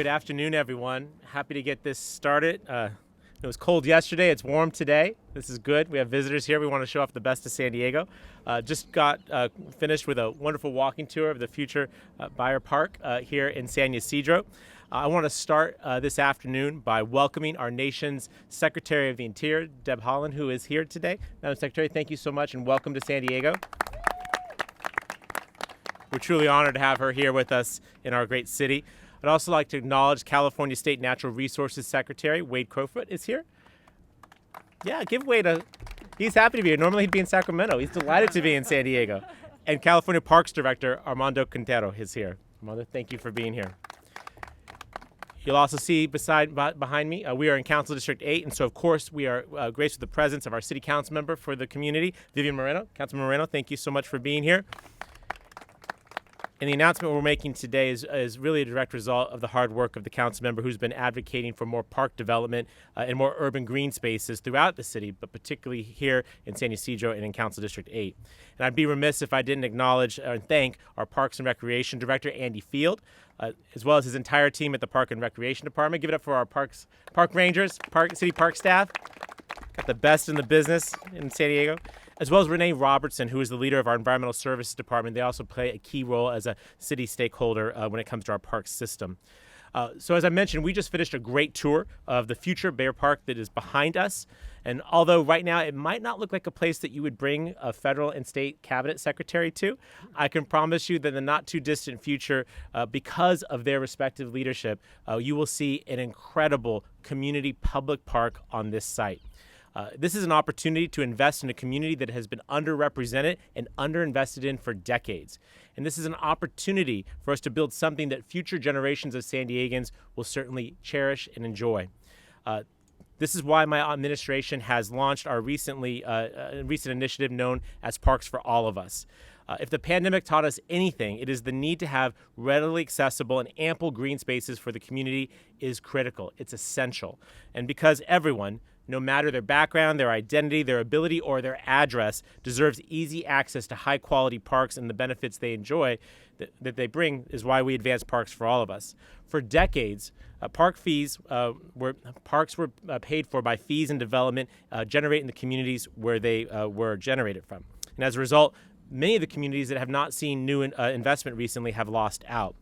Good afternoon, everyone. Happy to get this started. It was cold yesterday. It's warm today. This is good. We have visitors here. We want to show off the best of San Diego. Just got finished with a wonderful walking tour of the future Beyer Park here in San Ysidro. I want to start this afternoon by welcoming our nation's Secretary of the Interior, Deb Haaland, who is here today. Madam Secretary, thank you so much and welcome to San Diego. We're truly honored to have her here with us in our great city. I'd also like to acknowledge California State Natural Resources Secretary Wade Crowfoot is here. Yeah, give Wade he's happy to be here. Normally he'd be in Sacramento. He's delighted to be in San Diego. And California Parks Director Armando Quintero is here. Armando, thank you for being here. You'll also see behind me, we are in Council District 8, and so of course we are graced with the presence of our City Council member for the community, Vivian Moreno. Councilmember Moreno, thank you so much for being here. And the announcement we're making today is really a direct result of the hard work of the council member who's been advocating for more park development and more urban green spaces throughout the city, but particularly here in San Ysidro and in Council District 8. And I'd be remiss if I didn't acknowledge and thank our Parks and Recreation Director, Andy Field, as well as his entire team at the Park and Recreation Department. Give it up for our park rangers, city park staff. Got the best in the business in San Diego. As well as Renee Robertson, who is the leader of our Environmental Services Department. They also play a key role as a city stakeholder when it comes to our park system. So as I mentioned, we just finished a great tour of the future Beyer Park that is behind us. And although right now it might not look like a place that you would bring a federal and state cabinet secretary to, I can promise you that in the not too distant future, because of their respective leadership, you will see an incredible community public park on this site. This is an opportunity to invest in a community that has been underrepresented and underinvested in for decades. And this is an opportunity for us to build something that future generations of San Diegans will certainly cherish and enjoy. This is why my administration has launched our recent initiative known as Parks for All of Us. If the pandemic taught us anything, it is the need to have readily accessible and ample green spaces for the community is critical. It's essential. And because everyone, no matter their background, their identity, their ability, or their address, deserves easy access to high-quality parks and the benefits they enjoy that they bring is why we advance Parks for All of Us. For decades, parks were paid for by fees and development generated in the communities where they were generated from. And as a result, many of the communities that have not seen new investment recently have lost out.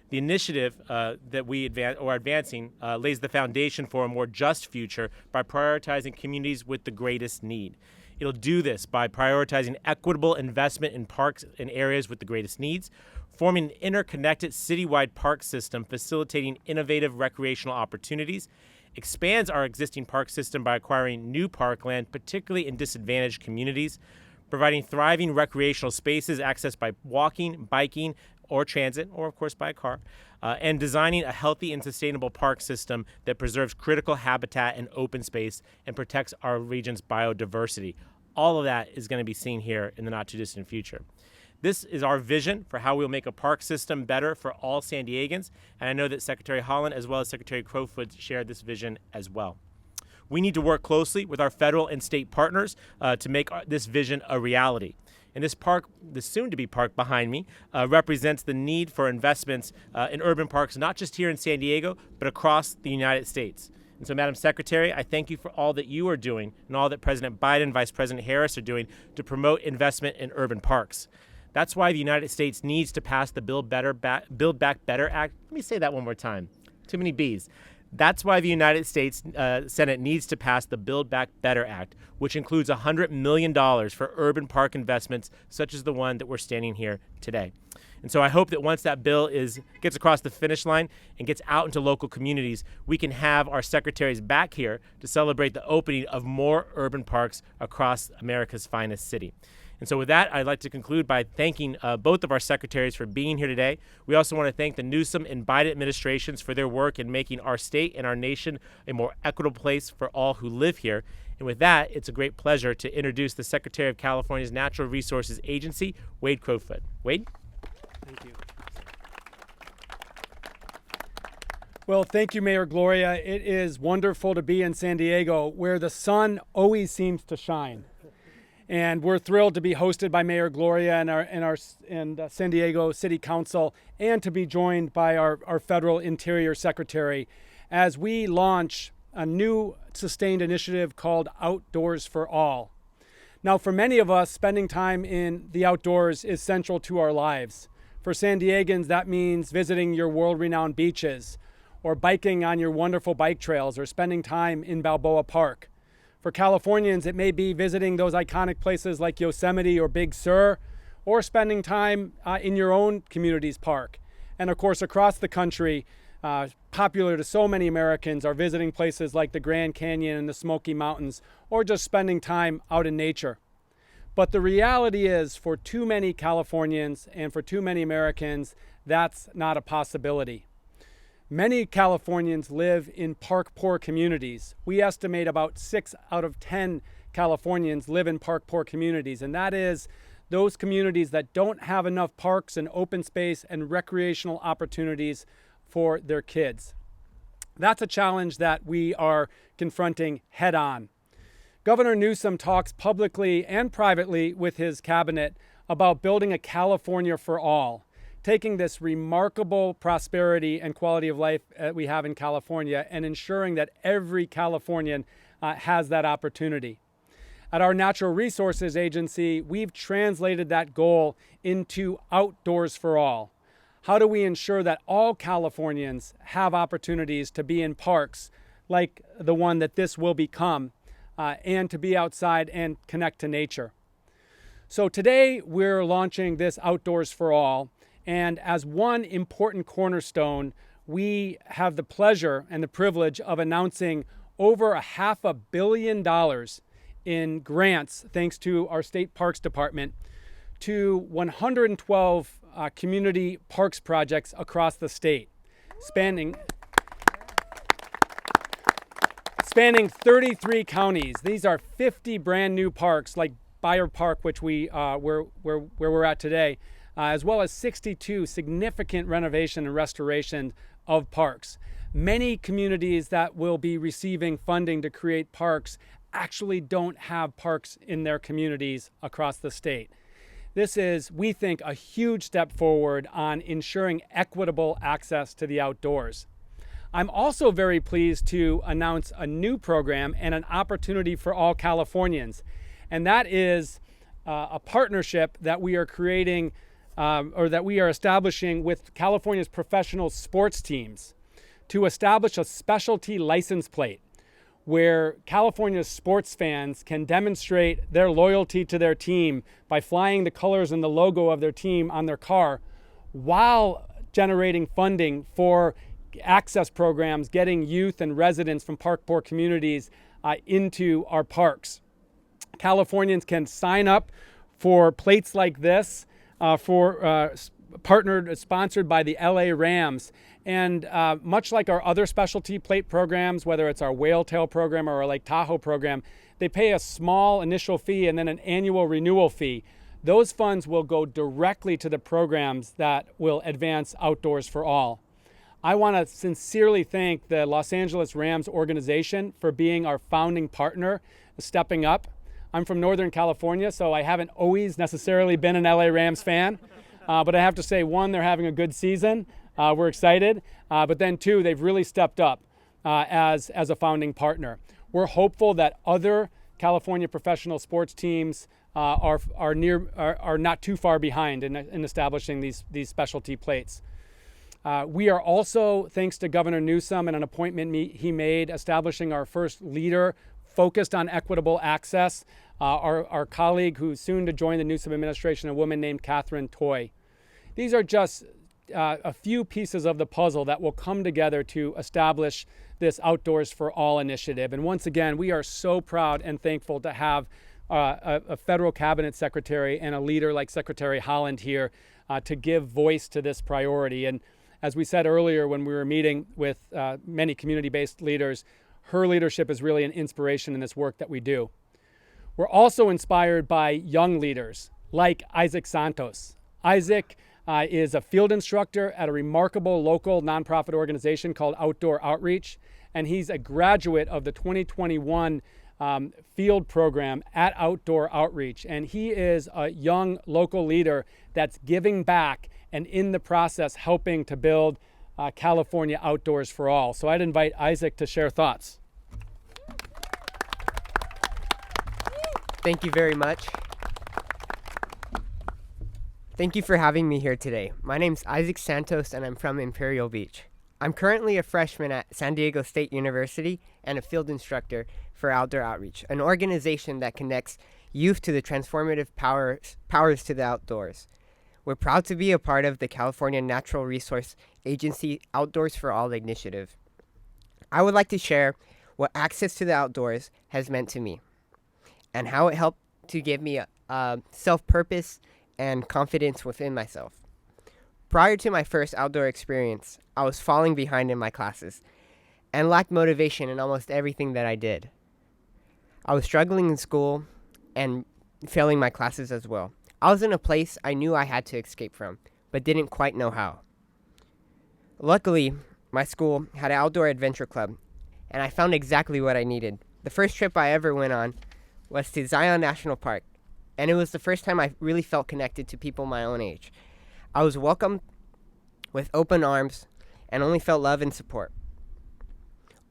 The initiative that we are advancing lays the foundation for a more just future by prioritizing communities with the greatest need. It'll do this by prioritizing equitable investment in parks and areas with the greatest needs, forming an interconnected citywide park system facilitating innovative recreational opportunities, expands our existing park system by acquiring new parkland, particularly in disadvantaged communities, providing thriving recreational spaces accessed by walking, biking, or transit, or of course by a car, and designing a healthy and sustainable park system that preserves critical habitat and open space and protects our region's biodiversity. All of that is going to be seen here in the not too distant future. This is our vision for how we'll make a park system better for all San Diegans, and I know that Secretary Holland as well as Secretary Crowfoot shared this vision as well. We need to work closely with our federal and state partners to make this vision a reality. And this park, the soon-to-be park behind me, represents the need for investments in urban parks, not just here in San Diego, but across the United States. And so, Madam Secretary, I thank you for all that you are doing and all that President Biden and Vice President Harris are doing to promote investment in urban parks. That's why the United States needs to pass the Build Back Better Act. Let me say that one more time. Too many B's. That's why the United States Senate needs to pass the Build Back Better Act, which includes $100 million for urban park investments, such as the one that we're standing here today. And so I hope that once that bill gets across the finish line and gets out into local communities, we can have our secretaries back here to celebrate the opening of more urban parks across America's finest city. And so with that, I'd like to conclude by thanking both of our secretaries for being here today. We also want to thank the Newsom and Biden administrations for their work in making our state and our nation a more equitable place for all who live here. And with that, it's a great pleasure to introduce the Secretary of California's Natural Resources Agency, Wade Crowfoot. Wade? Thank you. Well, thank you, Mayor Gloria. It is wonderful to be in San Diego, where the sun always seems to shine. And we're thrilled to be hosted by Mayor Gloria and San Diego City Council, and to be joined by our federal Interior Secretary as we launch a new sustained initiative called Outdoors for All. Now, for many of us, spending time in the outdoors is central to our lives. For San Diegans, that means visiting your world-renowned beaches, or biking on your wonderful bike trails, or spending time in Balboa Park. For Californians, it may be visiting those iconic places like Yosemite or Big Sur, or spending time in your own community's park. And of course, across the country, popular to so many Americans are visiting places like the Grand Canyon and the Smoky Mountains, or just spending time out in nature. But the reality is, for too many Californians and for too many Americans, that's not a possibility. Many Californians live in park-poor communities. We estimate about 6 out of 10 Californians live in park-poor communities, and that is those communities that don't have enough parks and open space and recreational opportunities for their kids. That's a challenge that we are confronting head-on. Governor Newsom talks publicly and privately with his cabinet about building a California for all, taking this remarkable prosperity and quality of life we have in California and ensuring that every Californian has that opportunity. At our Natural Resources Agency, we've translated that goal into Outdoors for All. How do we ensure that all Californians have opportunities to be in parks like the one that this will become, and to be outside and connect to nature? So today we're launching this Outdoors for All. And as one important cornerstone, we have the pleasure and the privilege of announcing over $500 million in grants, thanks to our State Parks Department, to 112 community parks projects across the state, spanning 33 counties. These are 50 brand new parks like Beyer Park, which where we're at today, as well as 62 significant renovation and restoration of parks. Many communities that will be receiving funding to create parks actually don't have parks in their communities across the state. This is, we think, a huge step forward on ensuring equitable access to the outdoors. I'm also very pleased to announce a new program and an opportunity for all Californians, and that is a partnership that we are creating that we are establishing with California's professional sports teams to establish a specialty license plate where California's sports fans can demonstrate their loyalty to their team by flying the colors and the logo of their team on their car, while generating funding for access programs, getting youth and residents from park-poor communities into our parks. Californians can sign up for plates like this, sponsored by the LA Rams. And much like our other specialty plate programs, whether it's our Whale Tail program or our Lake Tahoe program, they pay a small initial fee and then an annual renewal fee. Those funds will go directly to the programs that will advance Outdoors for All. I want to sincerely thank the Los Angeles Rams organization for being our founding partner, stepping up. I'm from Northern California, so I haven't always necessarily been an LA Rams fan. But I have to say, one, they're having a good season. We're excited. But then two, they've really stepped up as a founding partner. We're hopeful that other California professional sports teams are not too far behind in establishing these specialty plates. We are also, thanks to Governor Newsom and an appointment he made, establishing our first leader focused on equitable access. Our colleague who's soon to join the Newsom administration, a woman named Catherine Toy. These are just a few pieces of the puzzle that will come together to establish this Outdoors for All initiative. And once again, we are so proud and thankful to have a federal cabinet secretary and a leader like Secretary Holland here to give voice to this priority. And as we said earlier when we were meeting with many community-based leaders, her leadership is really an inspiration in this work that we do. We're also inspired by young leaders like Isaac Santos. Isaac is a field instructor at a remarkable local nonprofit organization called Outdoor Outreach, and he's a graduate of the 2021 field program at Outdoor Outreach. And he is a young local leader that's giving back and in the process helping to build California Outdoors for All. So I'd invite Isaac to share thoughts. Thank you very much. Thank you for having me here today. My name's Isaac Santos and I'm from Imperial Beach. I'm currently a freshman at San Diego State University and a field instructor for Outdoor Outreach, an organization that connects youth to the transformative powers to the outdoors. We're proud to be a part of the California Natural Resource Agency Outdoors for All initiative. I would like to share what access to the outdoors has meant to me and how it helped to give me a self-purpose and confidence within myself. Prior to my first outdoor experience, I was falling behind in my classes and lacked motivation in almost everything that I did. I was struggling in school and failing my classes as well. I was in a place I knew I had to escape from, but didn't quite know how. Luckily, my school had an outdoor adventure club, and I found exactly what I needed. The first trip I ever went on was to Zion National Park, and it was the first time I really felt connected to people my own age. I was welcomed with open arms and only felt love and support.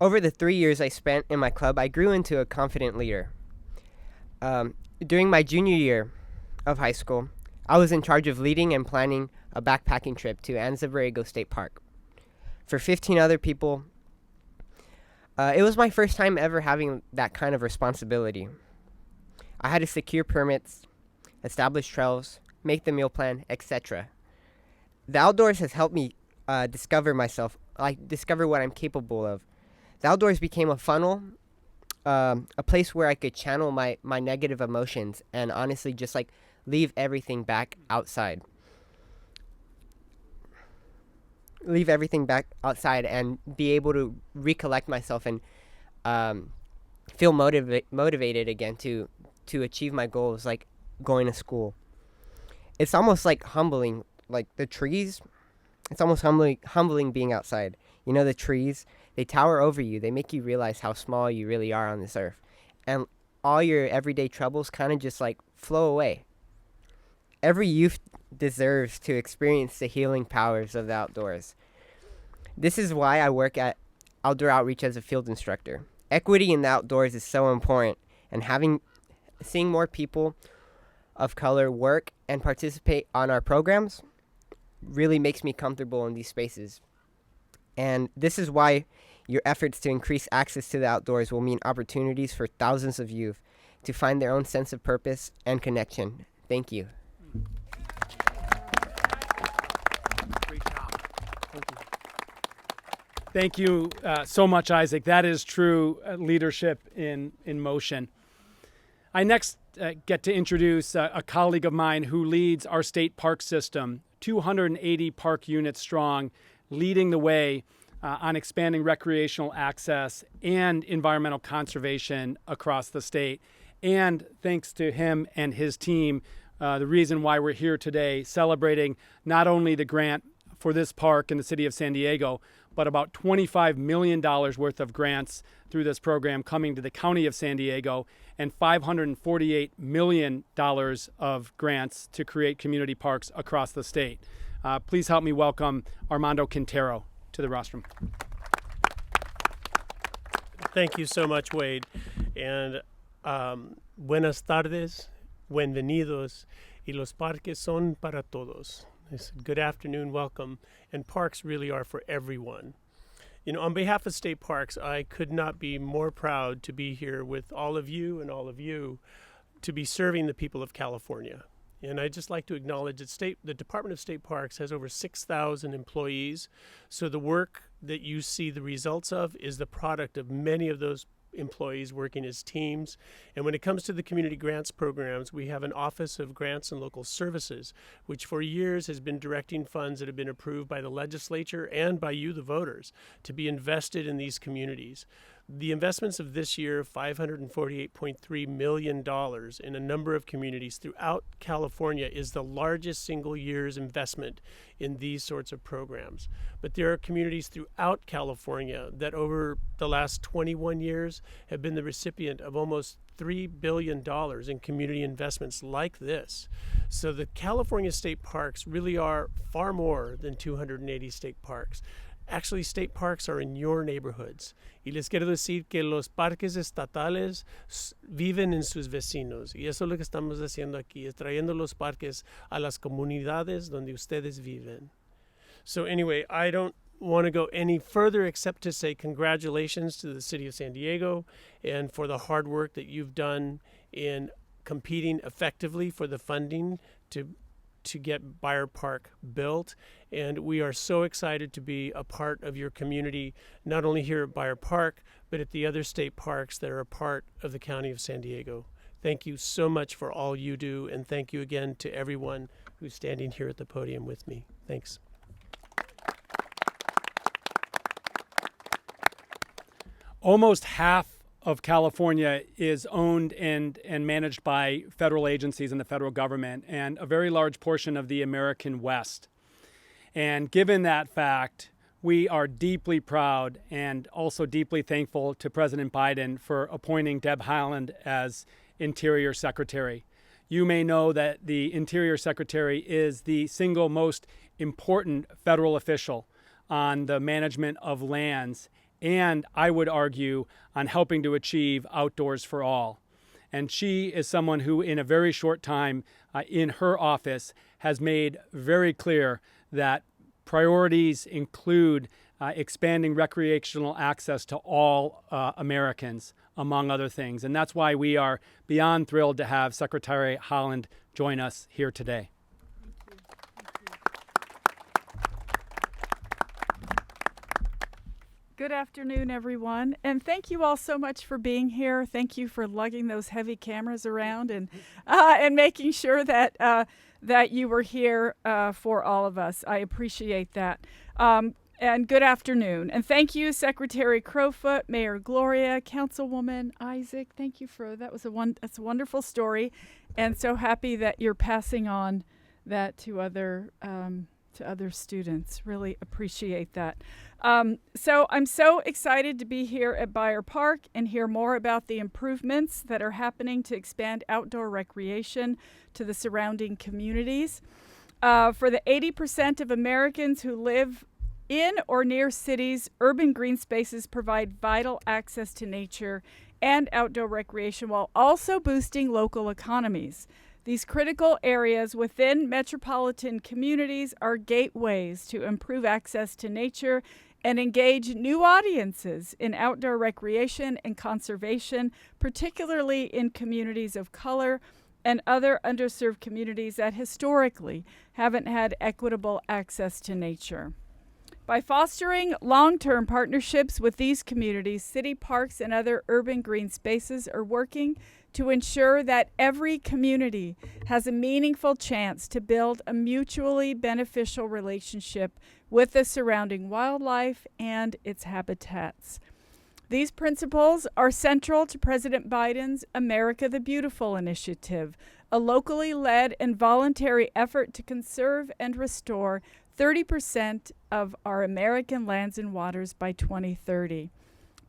Over the 3 years I spent in my club, I grew into a confident leader. During my junior year of high school, I was in charge of leading and planning a backpacking trip to San Ysidro State Park. For 15 other people, it was my first time ever having that kind of responsibility. I had to secure permits, establish trails, make the meal plan, etc. The outdoors has helped me discover myself, discover what I'm capable of. The outdoors became a funnel, a place where I could channel my negative emotions and honestly just leave everything back outside. Leave everything back outside and be able to recollect myself and feel motivated again to achieve my goals, like going to school. It's almost like humbling, like the trees. It's almost humbling being outside. You know, the trees, they tower over you. They make you realize how small you really are on this earth. And all your everyday troubles kind of just flow away. Every youth deserves to experience the healing powers of the outdoors. This is why I work at Outdoor Outreach as a field instructor. Equity in the outdoors is so important, and seeing more people of color work and participate on our programs really makes me comfortable in these spaces. And this is why your efforts to increase access to the outdoors will mean opportunities for thousands of youth to find their own sense of purpose and connection. Thank you. Great job. Thank you so much, Isaac. That is true leadership in motion. I next get to introduce a colleague of mine who leads our state park system, 280 park units strong, leading the way on expanding recreational access and environmental conservation across the state. And thanks to him and his team, the reason why we're here today, celebrating not only the grant for this park in the city of San Diego, but about $25 million worth of grants through this program coming to the county of San Diego, and $548 million of grants to create community parks across the state. Please help me welcome Armando Quintero to the rostrum. Thank you so much, Wade. And buenas tardes, bienvenidos, y los parques son para todos. Good afternoon, welcome. And parks really are for everyone. You know, on behalf of State Parks, I could not be more proud to be here with all of you to be serving the people of California. And I'd just like to acknowledge that the Department of State Parks has over 6,000 employees. So the work that you see the results of is the product of many of those employees working as teams. And when it comes to the community grants programs, we have an Office of Grants and Local Services, which for years has been directing funds that have been approved by the legislature and by you, the voters, to be invested in these communities. The investments of this year, $548.3 million in a number of communities throughout California, is the largest single year's investment in these sorts of programs. But there are communities throughout California that over the last 21 years have been the recipient of almost $3 billion in community investments like this. So the California state parks really are far more than 280 state parks. Actually, state parks are in your neighborhoods. Y les quiero decir que los parques estatales viven en sus vecinos. Y eso es lo que estamos haciendo aquí, es trayendo los parques a las comunidades donde ustedes viven. So anyway, I don't want to go any further except to say congratulations to the city of San Diego and for the hard work that you've done in competing effectively for the funding to get Beyer Park built. And we are so excited to be a part of your community, not only here at Beyer Park, but at the other state parks that are a part of the County of San Diego. Thank you so much for all you do, and thank you again to everyone who's standing here at the podium with me. Thanks. Almost half of California is owned and managed by federal agencies and the federal government, and a very large portion of the American West. And given that fact, we are deeply proud and also deeply thankful to President Biden for appointing Deb Haaland as Interior Secretary. You may know that the Interior Secretary is the single most important federal official on the management of lands, and I would argue on helping to achieve outdoors for all. And she is someone who in a very short time in her office has made very clear that priorities include expanding recreational access to all Americans, among other things. And that's why we are beyond thrilled to have Secretary Haaland join us here today. Good afternoon, everyone, and thank you all so much for being here. Thank you for lugging those heavy cameras around and making sure that that you were here for all of us. I appreciate that. And good afternoon, and thank you, Secretary Crowfoot, Mayor Gloria, Councilwoman Isaac. Thank you for that's a wonderful story, and so happy that you're passing on that to other students. Really appreciate that. So I'm so excited to be here at Beyer Park and hear more about the improvements that are happening to expand outdoor recreation to the surrounding communities. For the 80% of Americans who live in or near cities, urban green spaces provide vital access to nature and outdoor recreation while also boosting local economies. These critical areas within metropolitan communities are gateways to improve access to nature and engage new audiences in outdoor recreation and conservation, particularly in communities of color and other underserved communities that historically haven't had equitable access to nature. By fostering long-term partnerships with these communities, city parks and other urban green spaces are working to ensure that every community has a meaningful chance to build a mutually beneficial relationship with the surrounding wildlife and its habitats. These principles are central to President Biden's America the Beautiful initiative, a locally led and voluntary effort to conserve and restore 30% of our American lands and waters by 2030.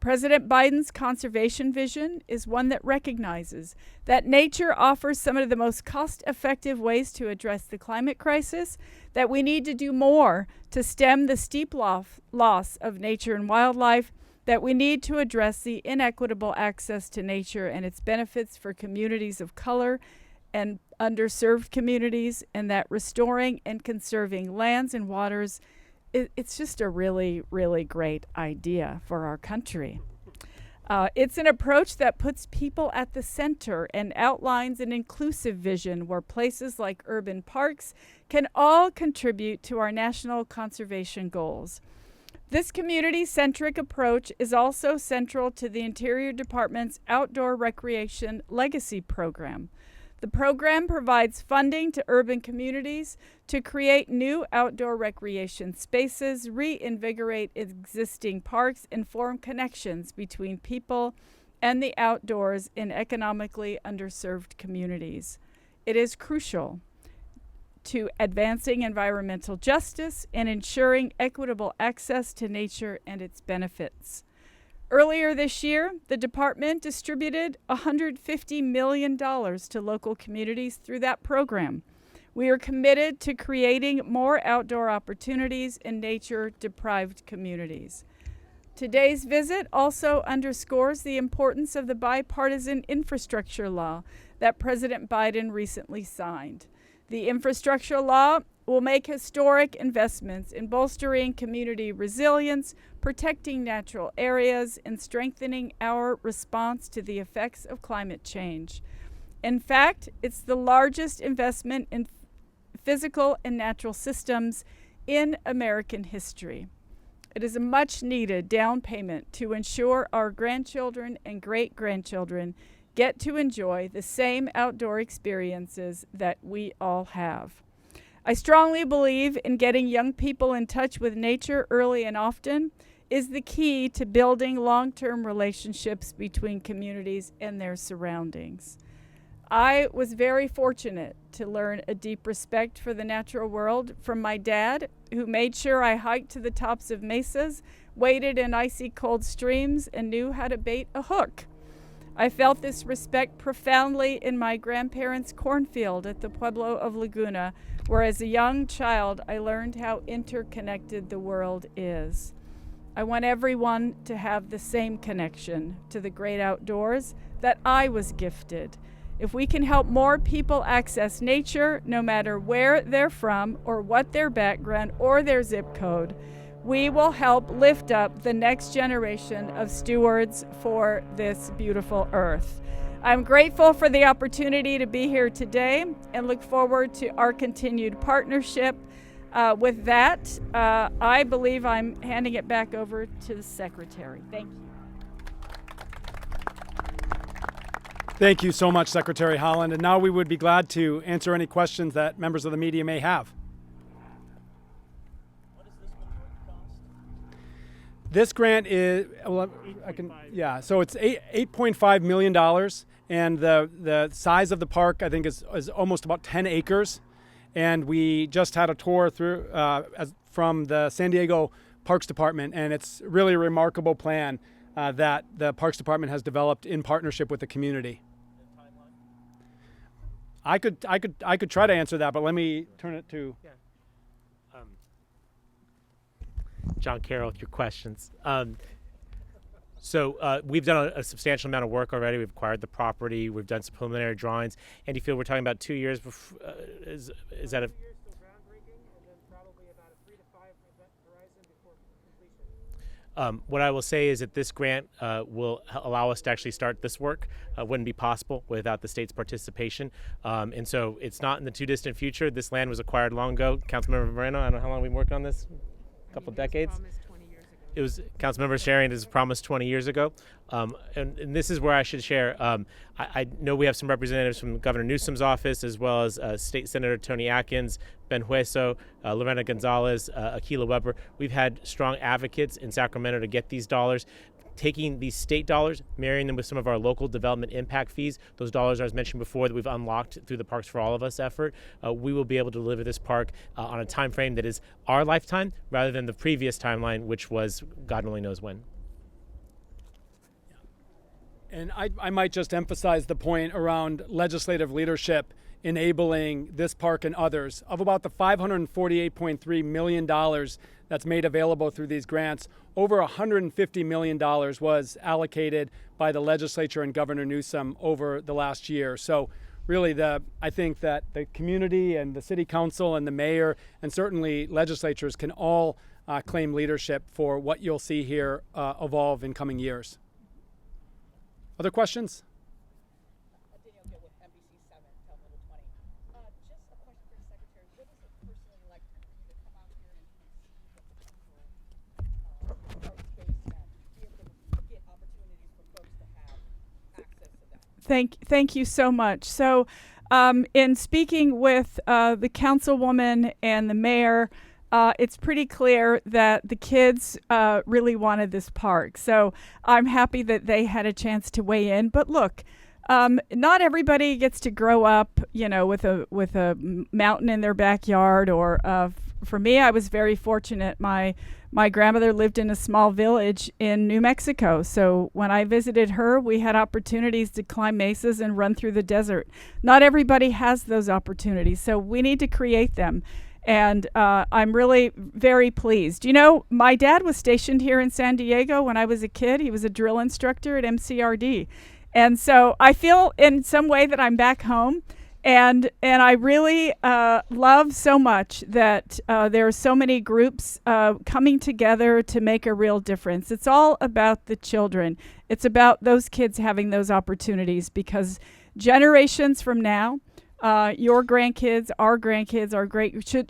President Biden's conservation vision is one that recognizes that nature offers some of the most cost-effective ways to address the climate crisis, that we need to do more to stem the steep loss of nature and wildlife, that we need to address the inequitable access to nature and its benefits for communities of color and underserved communities, and that restoring and conserving lands and waters, it's just a really, really great idea for our country. It's an approach that puts people at the center and outlines an inclusive vision where places like urban parks can all contribute to our national conservation goals. This community-centric approach is also central to the Interior Department's Outdoor Recreation Legacy Program. The program provides funding to urban communities to create new outdoor recreation spaces, reinvigorate existing parks, and form connections between people and the outdoors in economically underserved communities. It is crucial to advancing environmental justice and ensuring equitable access to nature and its benefits. Earlier this year, the department distributed $150 million to local communities through that program. We are committed to creating more outdoor opportunities in nature-deprived communities. Today's visit also underscores the importance of the bipartisan infrastructure law that President Biden recently signed. The infrastructure law will make historic investments in bolstering community resilience, protecting natural areas, and strengthening our response to the effects of climate change. In fact, it's the largest investment in physical and natural systems in American history. It is a much-needed down payment to ensure our grandchildren and great-grandchildren get to enjoy the same outdoor experiences that we all have. I strongly believe in getting young people in touch with nature early and often is the key to building long-term relationships between communities and their surroundings. I was very fortunate to learn a deep respect for the natural world from my dad, who made sure I hiked to the tops of mesas, waded in icy cold streams, and knew how to bait a hook. I felt this respect profoundly in my grandparents' cornfield at the Pueblo of Laguna, where as a young child I learned how interconnected the world is. I want everyone to have the same connection to the great outdoors that I was gifted. If we can help more people access nature, no matter where they're from or what their background or their zip code, we will help lift up the next generation of stewards for this beautiful earth. I'm grateful for the opportunity to be here today and look forward to our continued partnership. With that, I believe I'm handing it back over to the Secretary. Thank you. Thank you so much, Secretary Holland. And now we would be glad to answer any questions that members of the media may have. This grant is, well, so it's $8.5 million, and the size of the park, I think, is almost about 10 acres. And we just had a tour through from the San Diego Parks Department, and it's really a remarkable plan that the Parks Department has developed in partnership with the community. I could try to answer that, but let me turn it to. Yeah. John Carroll with your questions. So we've done a substantial amount of work already. We've acquired the property. We've done some preliminary drawings. And you feel we're talking about 2 years before, is that a... 2 years till groundbreaking, and then probably about a 3 to 5 event horizon before completion. What I will say is that this grant will allow us to actually start this work. Wouldn't be possible without the state's participation. And so it's not in the too distant future. This land was acquired long ago. Councilmember Moreno, I don't know how long we've been working on this. Couple decades. It was Councilmember Sharing has promised 20 years ago, and this is where I should share. I know we have some representatives from Governor Newsom's office, as well as State Senator Tony Atkins, Ben Hueso, Lorena Gonzalez, Akila Weber. We've had strong advocates in Sacramento to get these dollars. Taking these state dollars, marrying them with some of our local development impact fees, those dollars I was mentioned before that we've unlocked through the Parks for All of Us effort, we will be able to deliver this park on a time frame that is our lifetime rather than the previous timeline, which was God only knows when. And I might just emphasize the point around legislative leadership enabling this park and others. Of about the $548.3 million that's made available through these grants, over $150 million was allocated by the legislature and Governor Newsom over the last year. So really, I think that the community and the city council and the mayor and certainly legislatures can all claim leadership for what you'll see here evolve in coming years. Other questions? Thank you so much. So in speaking with the councilwoman and the mayor, it's pretty clear that the kids really wanted this park. So I'm happy that they had a chance to weigh in. But look, not everybody gets to grow up, with a mountain in their backyard. Or for me, I was very fortunate. My grandmother lived in a small village in New Mexico. So when I visited her, we had opportunities to climb mesas and run through the desert. Not everybody has those opportunities, so we need to create them. And I'm really very pleased. My dad was stationed here in San Diego when I was a kid. He was a drill instructor at MCRD. And so I feel in some way that I'm back home. And I really love so much that there are so many groups coming together to make a real difference. It's all about the children. It's about those kids having those opportunities, because generations from now, your grandkids, our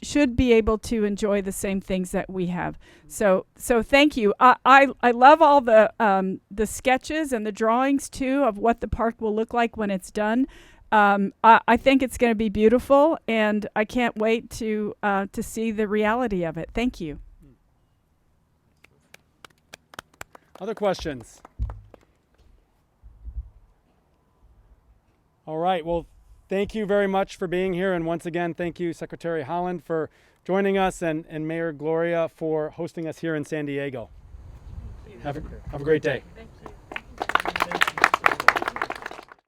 should be able to enjoy the same things that we have. So thank you. I love all the sketches and the drawings too of what the park will look like when it's done. I think it's going to be beautiful, and I can't wait to see the reality of it. Thank you. Other questions? All right. Well, thank you very much for being here. And once again, thank you, Secretary Holland, for joining us, and Mayor Gloria for hosting us here in San Diego. Have a great day. Thank you.